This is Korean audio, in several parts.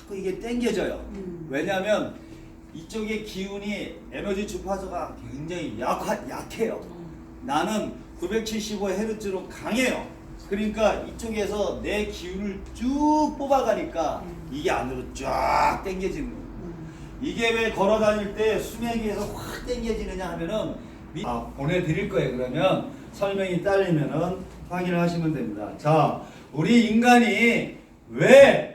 자꾸 이게 당겨져요. 왜냐하면 이쪽의 기운이 에너지 주파수가 굉장히 약해요. 나는 975Hz로 강해요. 그러니까 이쪽에서 내 기운을 쭉 뽑아가니까 이게 안으로 쫙 당겨지는 거예요. 이게 왜 걸어 다닐 때 수맥에서 확 당겨지느냐 하면은 보내드릴 거예요. 그러면 설명이 딸리면은 확인을 하시면 됩니다. 자, 우리 인간이 왜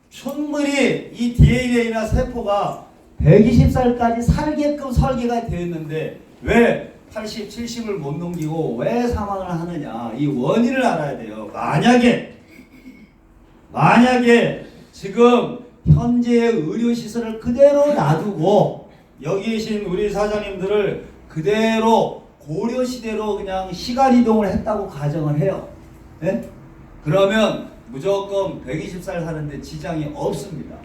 충분히 이 DNA나 세포가 120살까지 살게끔 설계가 되었는데 왜 80, 70을 못 넘기고 왜 사망을 하느냐, 이 원인을 알아야 돼요. 만약에 지금 현재의 의료시설을 그대로 놔두고 여기 계신 우리 사장님들을 그대로 고려시대로 그냥 시간이동을 했다고 가정을 해요. 네? 그러면 무조건 120살 사는데 지장이 없습니다.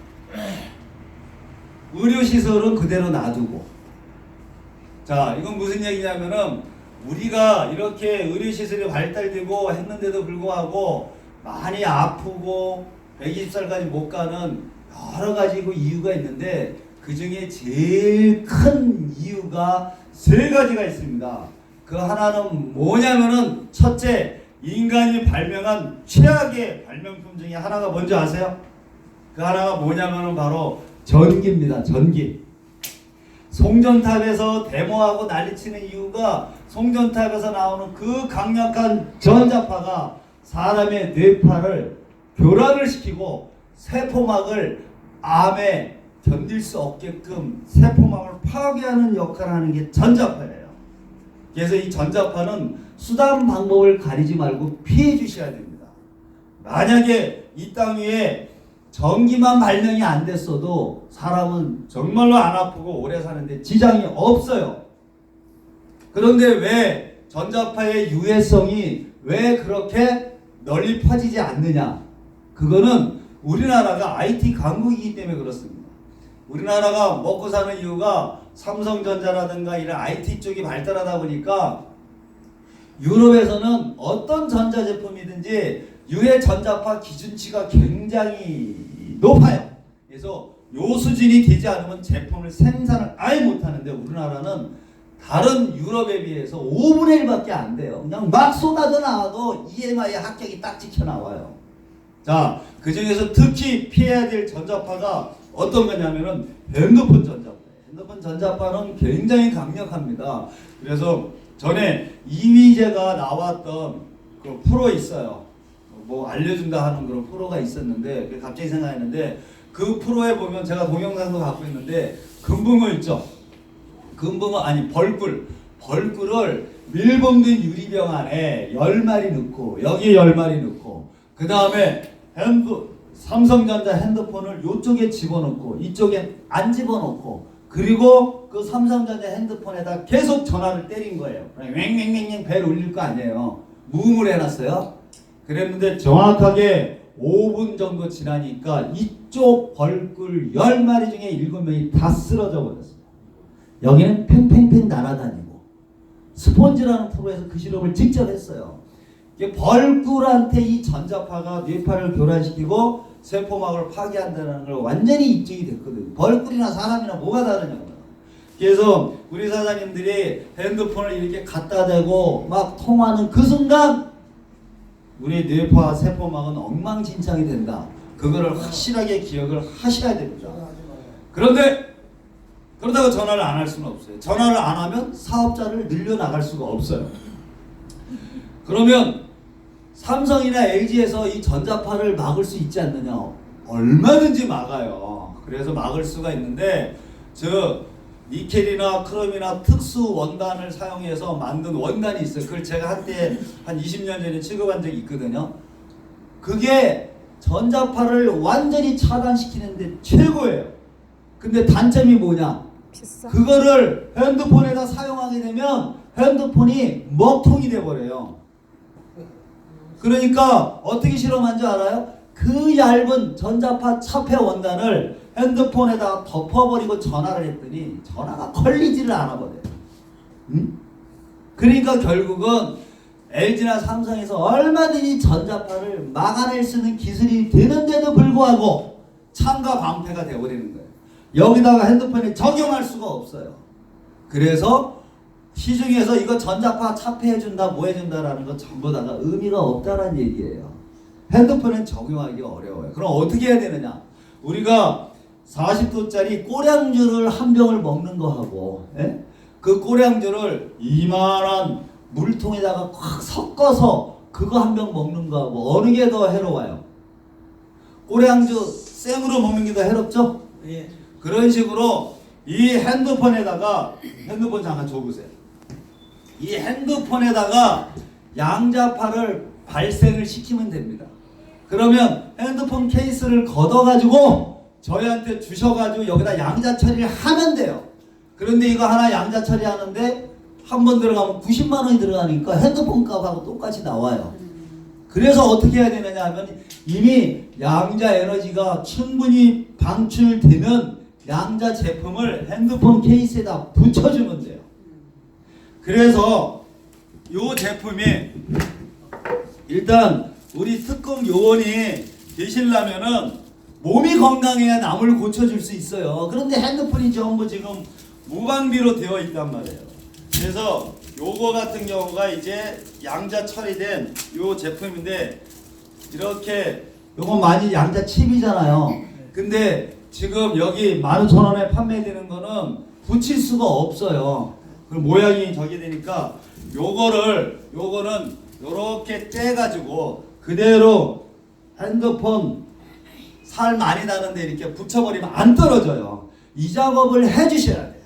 의료시설은 그대로 놔두고. 자, 이건 무슨 얘기냐면은 우리가 이렇게 의료시설이 발달되고 했는데도 불구하고 많이 아프고 120살까지 못 가는 여러 가지 이유가 있는데 그 중에 제일 큰 이유가 세 가지가 있습니다. 그 하나는 뭐냐면은 첫째, 인간이 발명한 최악의 발명품 중에 하나가 뭔지 아세요? 그 하나가 뭐냐면은 바로 전기입니다. 전기. 송전탑에서 데모하고 난리치는 이유가 송전탑에서 나오는 그 강력한 전자파가 사람의 뇌파를 교란을 시키고 세포막을 암에 견딜 수 없게끔 세포막을 파괴하는 역할을 하는 게 전자파예요. 그래서 이 전자파는 수단 방법을 가리지 말고 피해 주셔야 됩니다. 만약에 이 땅 위에 전기만 발명이 안 됐어도 사람은 정말로 안 아프고 오래 사는데 지장이 없어요. 그런데 왜 전자파의 유해성이 왜 그렇게 널리 퍼지지 않느냐? 그거는 우리나라가 IT 강국이기 때문에 그렇습니다. 우리나라가 먹고 사는 이유가 삼성전자라든가 이런 IT 쪽이 발달하다 보니까 유럽에서는 어떤 전자제품이든지 유해 전자파 기준치가 굉장히 높아요. 그래서 요 수준이 되지 않으면 제품을 생산을 아예 못하는데 우리나라는 다른 유럽에 비해서 5분의 1밖에 안 돼요. 그냥 막 쏟아져 나와도 EMI 합격이 딱 찍혀 나와요. 자, 그 중에서 특히 피해야 될 전자파가 어떤 거냐면은 핸드폰 전자파. 핸드폰 전자파는 굉장히 강력합니다. 그래서 전에 이휘재가 나왔던 그 프로 있어요. 뭐 알려준다 하는 그런 프로가 있었는데 갑자기 생각했는데 그 프로에 보면 제가 동영상도 갖고 있는데 금붕어 있죠. 금붕어 아니 벌꿀을 밀봉된 유리병 안에 10마리 넣고 여기에 10마리 넣고 그 다음에 삼성전자 핸드폰을 이쪽에 집어넣고 이쪽에 안 집어넣고 그리고 그 삼성전자 핸드폰에다 계속 전화를 때린 거예요. 왱왱왱 벨 울릴 거 아니에요. 무음을 해놨어요. 그랬는데 정확하게 5분 정도 지나니까 이쪽 벌꿀 10마리 중에 7명이 다 쓰러져 버렸어요. 여기는 팽팽팽 날아다니고 스폰지라는 프로에서 그 실험을 직접 했어요. 벌꿀한테 이 전자파가 뇌파를 교란시키고 세포막을 파괴한다는 걸 완전히 입증이 됐거든요. 벌꿀이나 사람이나 뭐가 다르냐고요. 그래서 우리 사장님들이 핸드폰을 이렇게 갖다 대고 막 통화하는 그 순간 우리 뇌파 세포막은 엉망진창이 된다. 그거를 확실하게 기억을 하셔야 됩니다. 그런데 그러다가 전화를 안 할 수는 없어요. 전화를 안 하면 사업자를 늘려나갈 수가 없어요. 그러면 삼성이나 LG에서 이 전자파를 막을 수 있지 않느냐? 얼마든지 막아요. 그래서 막을 수가 있는데 니켈이나 크롬이나 특수 원단을 사용해서 만든 원단이 있어요. 그걸 제가 한때 한 20년 전에 취급한 적이 있거든요. 그게 전자파를 완전히 차단시키는데 최고예요. 근데 단점이 뭐냐? 비싸. 그거를 핸드폰에다 사용하게 되면 핸드폰이 먹통이 돼버려요. 그러니까 어떻게 실험한 줄 알아요? 그 얇은 전자파 차폐 원단을 핸드폰에다 덮어버리고 전화를 했더니 전화가 걸리지를 않아버려요. 응? 그러니까 결국은 LG나 삼성에서 얼마든지 전자파를 막아낼 수 있는 기술이 되는데도 불구하고 창과 방패가 되어버리는 거예요. 여기다가 핸드폰에 적용할 수가 없어요. 그래서 시중에서 이거 전자파 차폐해준다 뭐 해준다라는 거 전부 다가 의미가 없다라는 얘기예요. 핸드폰엔 적용하기 어려워요. 그럼 어떻게 해야 되느냐? 우리가 40도짜리 꼬량주를 한 병을 먹는 거하고 그 꼬량주를 이만한 물통에다가 꽉 섞어서 그거 한 병 먹는 거하고 어느 게 더 해로워요? 꼬량주 생으로 먹는 게 더 해롭죠? 예. 그런 식으로 이 핸드폰에다가 핸드폰 잠깐 줘보세요. 이 핸드폰에다가 양자파를 발생을 시키면 됩니다. 그러면 핸드폰 케이스를 걷어가지고 저희한테 주셔가지고 여기다 양자 처리를 하면 돼요. 그런데 이거 하나 양자 처리하는데 한 번 들어가면 90만 원이 들어가니까 핸드폰 값하고 똑같이 나와요. 그래서 어떻게 해야 되느냐 하면 이미 양자 에너지가 충분히 방출되는 양자 제품을 핸드폰 케이스에다 붙여주면 돼요. 그래서 이 제품이 일단 우리 특공 요원이 되시려면은 몸이 건강해야 남을 고쳐줄 수 있어요. 그런데 핸드폰이 전부 지금 무방비로 되어 있단 말이에요. 그래서 요거 같은 경우가 이제 양자 처리된 요 제품인데 이렇게 요거 많이 양자 칩이잖아요. 근데 지금 여기 15,000원에 판매되는 거는 붙일 수가 없어요. 그 모양이 저기 되니까 요거는 요렇게 떼가지고 그대로 핸드폰 살 많이 나는데 이렇게 붙여버리면 안 떨어져요. 이 작업을 해주셔야 돼요.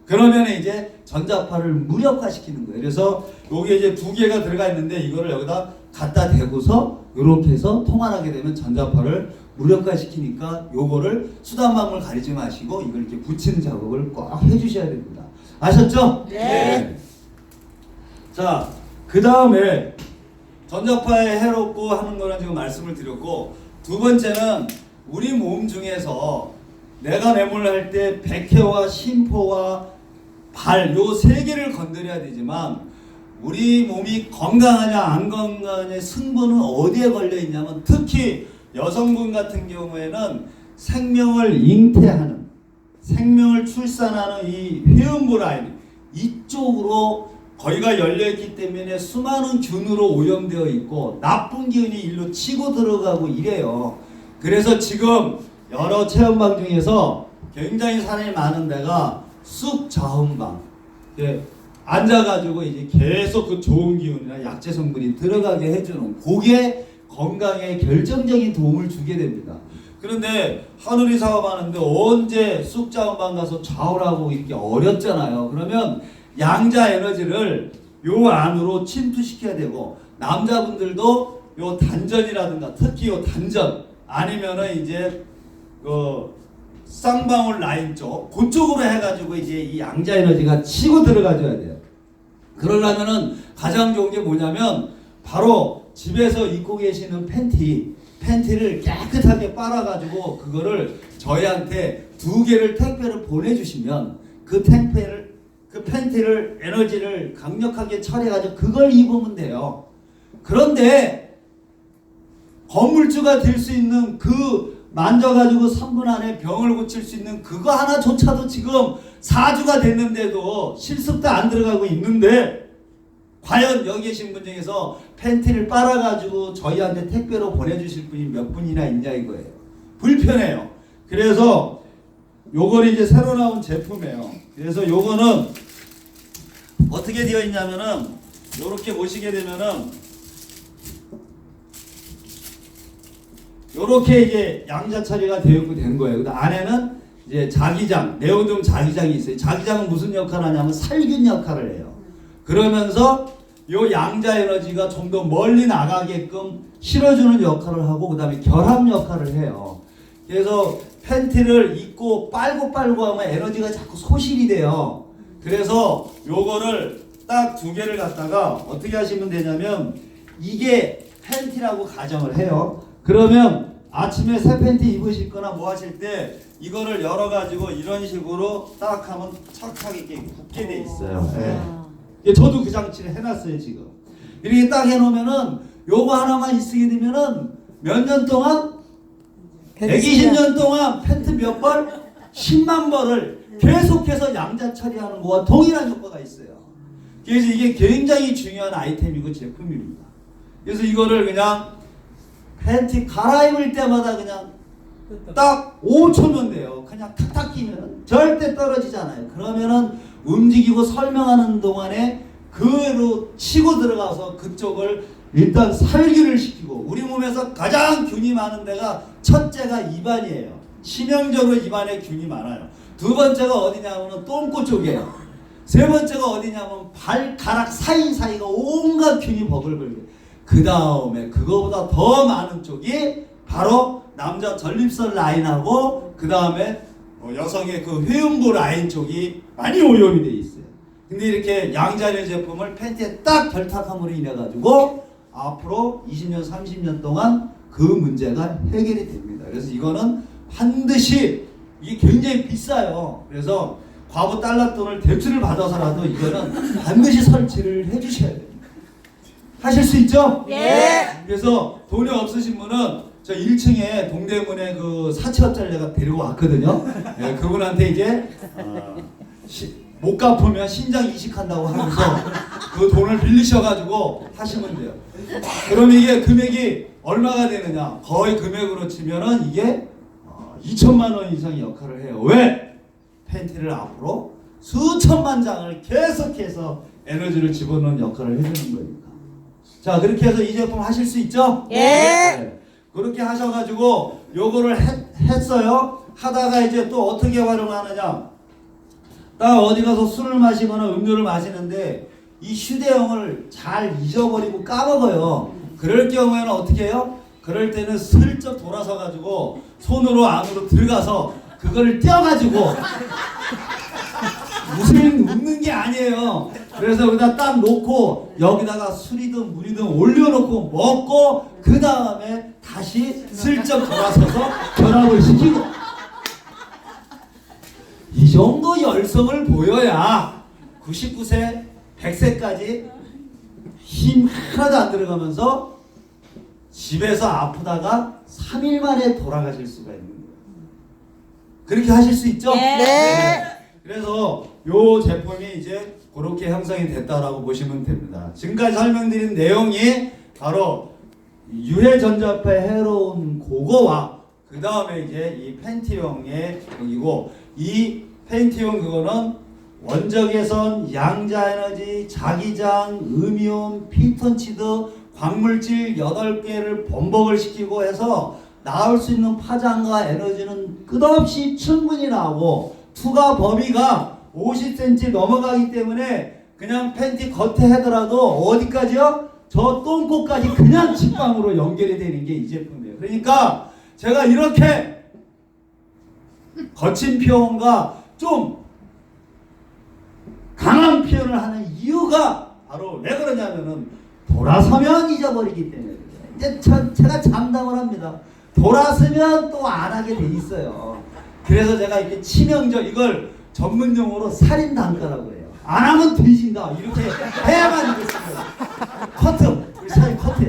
그러면 이제 전자파를 무력화시키는 거예요. 그래서 여기에 이제 두 개가 들어가 있는데 이거를 여기다 갖다 대고서 이렇게 해서 통환하게 되면 전자파를 무력화시키니까 요거를 수단방울 가리지 마시고 이걸 이렇게 붙이는 작업을 꼭 해주셔야 됩니다. 아셨죠? 네. 자, 그 다음에 전자파에 해롭고 하는 거는 지금 말씀을 드렸고, 두 번째는 우리 몸 중에서 내가 매몰 할 때 백회와 심포와 발 요 세 개를 건드려야 되지만 우리 몸이 건강하냐 안 건강하냐 승부는 어디에 걸려 있냐면 특히 여성분 같은 경우에는 생명을 잉태하는 생명을 출산하는 이 회음부 라인 이쪽으로 거기가 열려있기 때문에 수많은 균으로 오염되어 있고 나쁜 기운이 일로 치고 들어가고 이래요. 그래서 지금 여러 체험방 중에서 굉장히 사람이 많은 데가 쑥저음방 앉아가지고 이제 계속 그 좋은 기운이나 약재 성분이 들어가게 해주는 그게 건강에 결정적인 도움을 주게 됩니다. 그런데 하늘이 사업하는데 언제 쑥자원방 가서 좌우라고 이렇게 어렵잖아요. 그러면 양자 에너지를 요 안으로 침투시켜야 되고 남자분들도 요 단전이라든가 특히 요 단전 아니면은 이제 그 쌍방울 라인 쪽 그쪽으로 해가지고 이제 이 양자 에너지가 치고 들어가줘야 돼요. 그러려면은 가장 좋은 게 뭐냐면 바로 집에서 입고 계시는 팬티를 깨끗하게 빨아가지고 그거를 저희한테 2개를 택배를 보내주시면 그 팬티를 에너지를 강력하게 처리해가지고 그걸 입으면 돼요. 그런데 건물주가 될 수 있는 그 만져가지고 3분 안에 병을 고칠 수 있는 그거 하나조차도 지금 4주가 됐는데도 실습도 안 들어가고 있는데 과연 여기 계신 분 중에서 팬티를 빨아가지고 저희한테 택배로 보내주실 분이 몇 분이나 있냐 이거예요. 불편해요. 그래서 요걸 이제 새로 나온 제품이에요. 그래서 요거는 어떻게 되어 있냐면은 요렇게 보시게 되면은 요렇게 이제 양자 처리가 되어 있고 된 거예요. 근데 안에는 이제 자기장, 네오듐 자기장이 있어요. 자기장은 무슨 역할을 하냐면 살균 역할을 해요. 그러면서 요 양자 에너지가 좀 더 멀리 나가게끔 실어주는 역할을 하고 그 다음에 결합 역할을 해요. 그래서 팬티를 입고 빨고 하면 에너지가 자꾸 소실이 돼요. 그래서 요거를 딱 2개를 갖다가 어떻게 하시면 되냐면 이게 팬티라고 가정을 해요. 그러면 아침에 새 팬티 입으실 거나 뭐 하실 때 이거를 열어가지고 이런 식으로 딱 하면 착하게 이렇게 붙게 돼 있어요. 예. 저도 그 장치를 해놨어요 지금. 이렇게 딱 해놓으면은 요거 하나만 쓰게 되면은 몇 년 동안 120년 동안 팬트 몇 벌? 10만 벌을 계속해서 양자 처리하는 거와 동일한 효과가 있어요. 그래서 이게 굉장히 중요한 아이템이고 제품입니다. 그래서 이거를 그냥 팬티 갈아입을 때마다 그냥 딱 5초면 돼요. 그냥 탁탁 끼면은 절대 떨어지잖아요. 그러면은 움직이고 설명하는 동안에 그로 치고 들어가서 그쪽을 일단 살균을 시키고, 우리 몸에서 가장 균이 많은 데가 첫째가 입안이에요. 치명적으로 입안에 균이 많아요. 두 번째가 어디냐면 똥꼬 쪽이에요. 세 번째가 어디냐면 발가락 사이사이가 온갖 균이 버글버글. 그 다음에 그거보다 더 많은 쪽이 바로 남자 전립선 라인하고 그 다음에 여성의 그 회음부 라인 쪽이 많이 오염이 돼 있어요. 근데 이렇게 양자리 제품을 팬티에 딱 결탁함으로 인해 가지고 앞으로 20년 30년 동안 그 문제가 해결이 됩니다. 그래서 이거는 반드시, 이게 굉장히 비싸요. 그래서 과부 달러돈을 대출을 받아서라도 이거는 반드시 설치를 해주셔야 됩니다. 하실 수 있죠? 예. 그래서 돈이 없으신 분은 저 1층에 동대문에 그 사채업자를 내가 데리고 왔거든요. 예, 그분한테 이제 못 갚으면 신장 이식한다고 하면서 그 돈을 빌리셔가지고 하시면 돼요. 그럼 이게 금액이 얼마가 되느냐? 거의 금액으로 치면은 이게 2천만 원 이상의 역할을 해요. 왜? 팬티를 앞으로 수천만 장을 계속해서 에너지를 집어넣는 역할을 해주는 거니까. 자, 그렇게 해서 이 제품 하실 수 있죠? 예. 네. 그렇게 하셔가지고 요거를 했어요. 하다가 이제 또 어떻게 활용하느냐? 딱 어디 가서 술을 마시거나 음료를 마시는데 이 휴대용을 잘 잊어버리고 까먹어요. 그럴 경우에는 어떻게 해요? 그럴 때는 슬쩍 돌아서 가지고 손으로 안으로 들어가서 그거를 떼어가지고 무슨 웃는 게 아니에요. 그래서 여기다 딱 놓고 여기다가 술이든 물이든 올려놓고 먹고 그 다음에 다시 슬쩍 돌아서서 결합을 시키고, 이 정도 열성을 보여야 99세, 100세까지 힘 하나도 안 들어가면서 집에서 아프다가 3일 만에 돌아가실 수가 있는 거예요. 그렇게 하실 수 있죠? 네. 그래서 요 제품이 이제 그렇게 형성이 됐다라고 보시면 됩니다. 지금까지 설명드린 내용이 바로 유해 전자파 해로운 그거와 그 다음에 이제 이 팬티용의 이고, 이 팬티용 그거는 원적외선, 양자에너지, 자기장, 음이온, 피톤치드, 광물질 8개를 번복을 시키고 해서 나올 수 있는 파장과 에너지는 끝없이 충분히 나오고, 투과 범위가 50cm 넘어가기 때문에 그냥 팬티 겉에 하더라도 어디까지요? 저 똥꼬까지 그냥 직방으로 연결이 되는 게 이 제품이에요. 그러니까 제가 이렇게 거친 표현과 좀 강한 표현을 하는 이유가 바로 왜 그러냐면은 돌아서면 잊어버리기 때문에. 이제 제가 장담을 합니다. 돌아서면 또 안 하게 돼 있어요. 그래서 제가 이렇게 치명적, 이걸 전문용어로 살인 단가라고 해요. 안 하면 뒤진다. 이렇게 해야만 이겼습니다. 커트, 우리 사장님 커트.